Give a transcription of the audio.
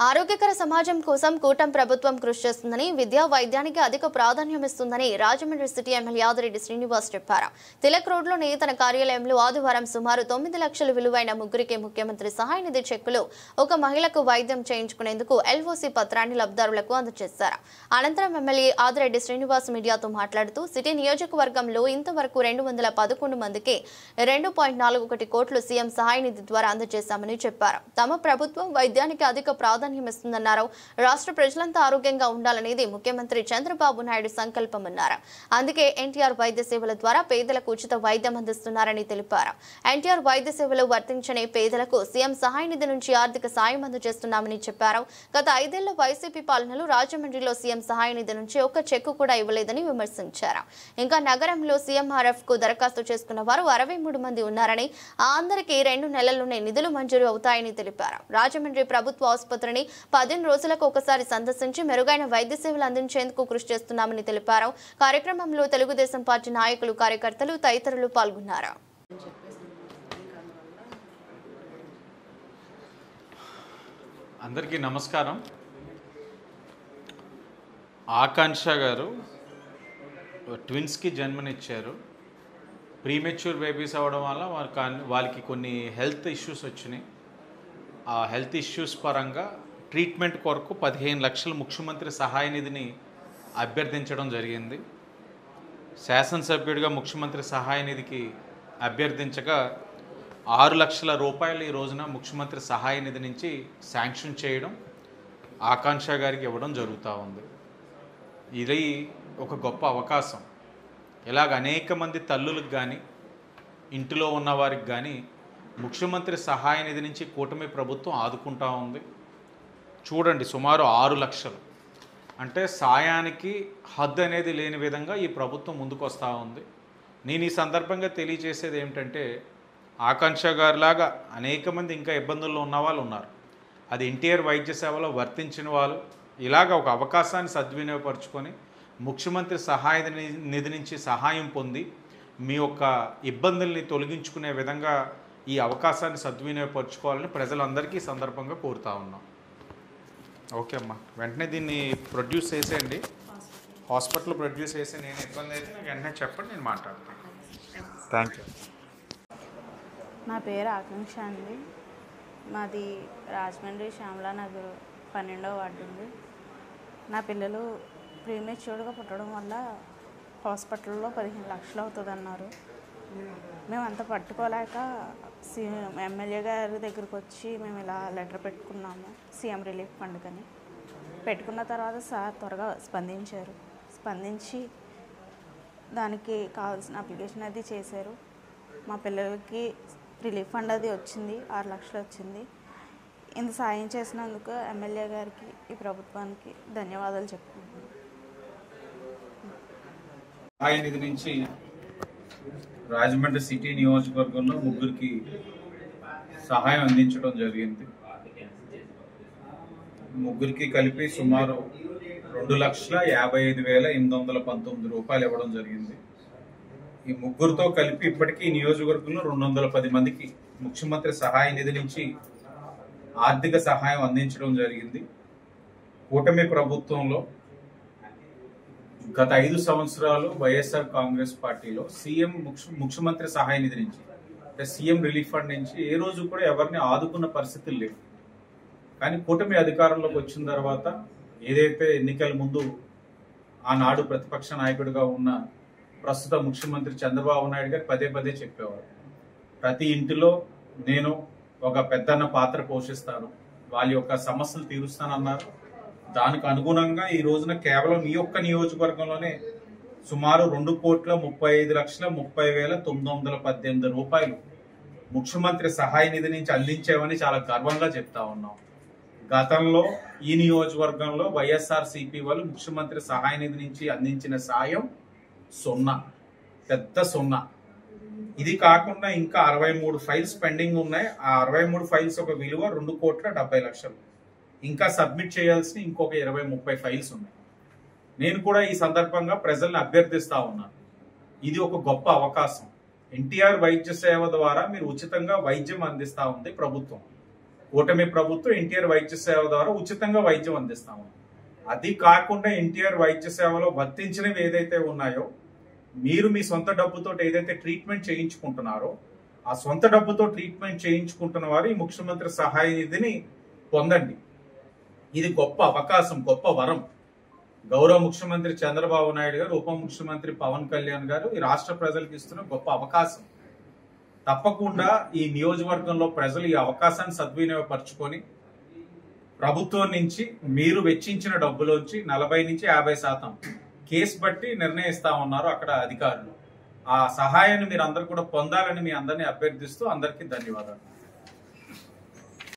ఆరోగ్యకర సమాజం కోసం కూటమి ప్రభుత్వం కృషి చేస్తుందని విద్యా వైద్యానికి అధిక ప్రాధాన్యం ఇస్తుందని రాజమండ్రి సిటీ ఎమ్మెల్యే ఆదిరెడ్డి శ్రీనివాస్ చెప్పారు. తిలక్ రోడ్లోని తన కార్యాలయంలో ఆదివారం సుమారు 9 లక్షల విలువైన ముగ్గురికి ముఖ్యమంత్రి సహాయ నిధి చెక్కులు ఒక మహిళకు వైద్యం చేయించుకునేందుకు ఎల్ఓసి పత్రాన్ని లబ్ధిదారులకు అందజేశారు. అనంతరం ఎమ్మెల్యే ఆదిరెడ్డి శ్రీనివాస్ మీడియాతో మాట్లాడుతూ సిటీ నియోజకవర్గంలో ఇంతవరకు 211 మందికి 2.41 కోట్లు సీఎం సహాయ నిధి ద్వారా అందజేశామని చెప్పారు. తమ ప్రభుత్వం వైద్యానికి అధిక ప్రాధాన్యమిస్తుందన్నారు. రాష్ట్ర ప్రజలంతా ఆరోగ్యంగా ఉండాలనేది ముఖ్యమంత్రి చంద్రబాబు నాయుడు సంకల్పమన్నారు. అందుకే ఎన్టీఆర్ వైద్య సేవల ద్వారా పేదలకు ఉచిత వైద్యం అందిస్తున్నారని తెలిపారు. ఎన్టీఆర్ వైద్య సేవలు వర్తించని పేదలకు సీఎం సహాయ నిధి నుంచి ఆర్థిక సాయం అందజేస్తున్నామని చెప్పారు. గత 5 ఏళ్ల వైసీపీ పాలనలో రాజమండ్రిలో సీఎం సహాయ నిధి నుంచి ఒక్క చెక్కు కూడా ఇవ్వలేదని విమర్శించారు. ఇంకా నగరంలో సీఎంఆర్ఎఫ్ కు దరఖాస్తు చేసుకున్న వారు 63 మంది ఉన్నారని అందరికీ 2 నెలల్లోనే నిధులు మంజూరు అవుతాయని తెలిపారు. రాజమండ్రి ప్రభుత్వ ఆసుపత్రిని 15 రోజులకు ఒకసారి సందర్శించి మెరుగైన వైద్య సేవలు అందించేందుకు కృషి చేస్తున్నామని తెలిపారు. కార్యక్రమంలో తెలుగుదేశం పార్టీ నాయకులు, కార్యకర్తలు తదితరులు పాల్గొన్నారు. అందరికీ నమస్కారం. ఆకాంక్ష గారు ట్విన్స్కి జన్మనిచ్చారు. ప్రీమెచ్యూర్ బేబీస్ అవ్వడం వల్ల వాళ్ళకి కొన్ని హెల్త్ ఇష్యూస్ వచ్చినాయి. ఆ హెల్త్ ఇష్యూస్ పరంగా ట్రీట్మెంట్ కొరకు 15 లక్షల ముఖ్యమంత్రి సహాయ నిధిని అభ్యర్థించడం జరిగింది. శాసనసభ్యుడిగా ముఖ్యమంత్రి సహాయ నిధికి అభ్యర్థించగా 6 లక్షల రూపాయలు ఈ రోజున ముఖ్యమంత్రి సహాయ నిధి నుంచి శాంక్షన్ చేయడం ఆకాంక్ష గారికి ఇవ్వడం జరుగుతూ ఉంది. ఇది ఒక గొప్ప అవకాశం. ఇలాగ అనేక మంది తల్లులకు కానీ ఇంటిలో ఉన్నవారికి కానీ ముఖ్యమంత్రి సహాయ నిధి నుంచి కూటమి ప్రభుత్వం ఆదుకుంటూ ఉంది. చూడండి, సుమారు 6 లక్షలు అంటే సాయానికి హద్దు అనేది లేని విధంగా ఈ ప్రభుత్వం ముందుకు వస్తూ ఉంది. నేను ఈ సందర్భంగా తెలియజేసేది ఏమిటంటే, ఆకాంక్ష గారిలాగా అనేక మంది ఇంకా ఇబ్బందుల్లో ఉన్న వాళ్ళు ఉన్నారు. అది ఎన్టీఆర్ వైద్య సేవలో వర్తించిన వాళ్ళు ఇలాగ ఒక అవకాశాన్ని సద్వినియోగపరుచుకొని ముఖ్యమంత్రి సహాయ నిధి నుంచి సహాయం పొంది మీ యొక్క ఇబ్బందుల్ని తొలగించుకునే విధంగా ఈ అవకాశాన్ని సద్వినియోగపరుచుకోవాలని ప్రజలందరికీ ఈ సందర్భంగా కోరుతా ఉన్నాం. ఓకే అమ్మా, వెంటనే దీన్ని ప్రొడ్యూస్ చేసేయండి. హాస్పిటల్ ప్రొడ్యూస్ చేసి నేను ఇబ్బంది అయితే నాకు వెంటనే చెప్పండి, నేను మాట్లాడతాను. Thank you. నా పేరు ఆకాంక్ష అండి. మాది రాజమండ్రి శ్యామలానగర్ 12వ వార్డు ఉంది. నా పిల్లలు ప్రీమెచ్యూర్డ్గా పుట్టడం వల్ల హాస్పిటల్లో 15 లక్షలు అవుతుందన్నారు. మేము అంత పట్టుకోలేక ఎమ్మెల్యే గారి దగ్గరికి వచ్చి మేము ఇలా లెటర్ పెట్టుకున్నాము, సీఎం రిలీఫ్ ఫండ్ కని. పెట్టుకున్న తర్వాత సార్ త్వరగా స్పందించి దానికి కావాల్సిన అప్లికేషన్ అది చేశారు. మా పిల్లలకి రిలీఫ్ ఫండ్ అది వచ్చింది, 6 లక్షలు వచ్చింది. ఇంత సాయం చేసినందుకు ఎమ్మెల్యే గారికి, ఈ ప్రభుత్వానికి ధన్యవాదాలు చెప్పుకుంటున్నాను. సహాయ నిధి నుంచి రాజమండ్రి సిటీ నియోజకవర్గంలో ముగ్గురికి సహాయం అందించడం జరిగింది. ముగ్గురికి కలిపి సుమారు 2,55,819 రూపాయలు ఇవ్వడం జరిగింది. ఈ ముగ్గురితో కలిపి ఇప్పటికీ నియోజకవర్గంలో 210 మందికి ముఖ్యమంత్రి సహాయ నిధి నుంచి ఆర్థిక సహాయం అందించడం జరిగింది. కూటమి ప్రభుత్వంలో గత 5 సంవత్సరాలు వైఎస్ఆర్ కాంగ్రెస్ పార్టీలో ముఖ్యమంత్రి సహాయ నిధి నుంచి అంటే సీఎం రిలీఫ్ ఫండ్ నుంచి ఏ రోజు కూడా ఎవరిని ఆదుకున్న పరిస్థితులు లేవు. కానీ కూటమి అధికారంలోకి వచ్చిన తర్వాత ఏదైతే ఎన్నికల ముందు ఆనాడు ప్రతిపక్ష నాయకుడిగా ఉన్న ప్రస్తుత ముఖ్యమంత్రి చంద్రబాబు నాయుడు గారు పదే చెప్పేవారు, ప్రతి ఇంటిలో నేను ఒక పెద్దన్న పాత్ర పోషిస్తాను, వాళ్ళ యొక్క సమస్యలు తీరుస్తానన్నారు. దానికి అనుగుణంగా ఈ రోజున కేవలం ఈ ఒక్క నియోజకవర్గంలోనే సుమారు 2,35,30,918 రూపాయలు ముఖ్యమంత్రి సహాయ నిధి నుంచి అందించామని చాలా గర్వంగా చెప్తా ఉన్నాం. గతంలో ఈ నియోజకవర్గంలో వైఎస్ఆర్సీపీ వాళ్ళు ముఖ్యమంత్రి సహాయ నిధి నుంచి అందించిన సాయం 0, పెద్ద 0. ఇది కాకుండా ఇంకా 63 ఫైల్స్ పెండింగ్ ఉన్నాయి. ఆ 63 ఫైల్స్ ఒక విలువ 2,70,00,000. ఇంకా సబ్మిట్ చేయాల్సిన ఇంకొక 20-30 ఫైల్స్ ఉన్నాయి. నేను కూడా ఈ సందర్భంగా ప్రజల్ని అభ్యర్థిస్తా ఉన్నాను, ఇది ఒక గొప్ప అవకాశం. ఎన్టీఆర్ వైద్య సేవ ద్వారా మీరు ఉచితంగా వైద్యం అందిస్తా ఉంది ప్రభుత్వం. కూటమి ప్రభుత్వం ఎన్టీఆర్ వైద్య సేవ ద్వారా ఉచితంగా వైద్యం అందిస్తాము. అది కాకుండా ఎన్టీఆర్ వైద్య సేవలో వర్తించినవి ఏదైతే ఉన్నాయో, మీరు మీ సొంత డబ్బుతో ఏదైతే ట్రీట్మెంట్ చేయించుకుంటున్నారో ఆ సొంత డబ్బుతో ట్రీట్మెంట్ చేయించుకుంటున్న వారు ఈ ముఖ్యమంత్రి సహాయ నిధిని పొందండి. ఇది గొప్ప అవకాశం, గొప్ప వరం. గౌరవ ముఖ్యమంత్రి చంద్రబాబు నాయుడు గారు, ఉప ముఖ్యమంత్రి పవన్ కళ్యాణ్ గారు ఈ రాష్ట్ర ప్రజలకు ఇస్తున్న గొప్ప అవకాశం. తప్పకుండా ఈ నియోజకవర్గంలో ప్రజలు ఈ అవకాశాన్ని సద్వినియోగపరచుకొని ప్రభుత్వం నుంచి మీరు వెచ్చించిన డబ్బులోంచి 40 నుంచి 50% కేసు బట్టి నిర్ణయిస్తా ఉన్నారు అక్కడ అధికారులు. ఆ సహాయాన్ని మీరు అందరూ కూడా పొందాలని మీ అందరినీ అభ్యర్థిస్తూ అందరికీ ధన్యవాదాలు.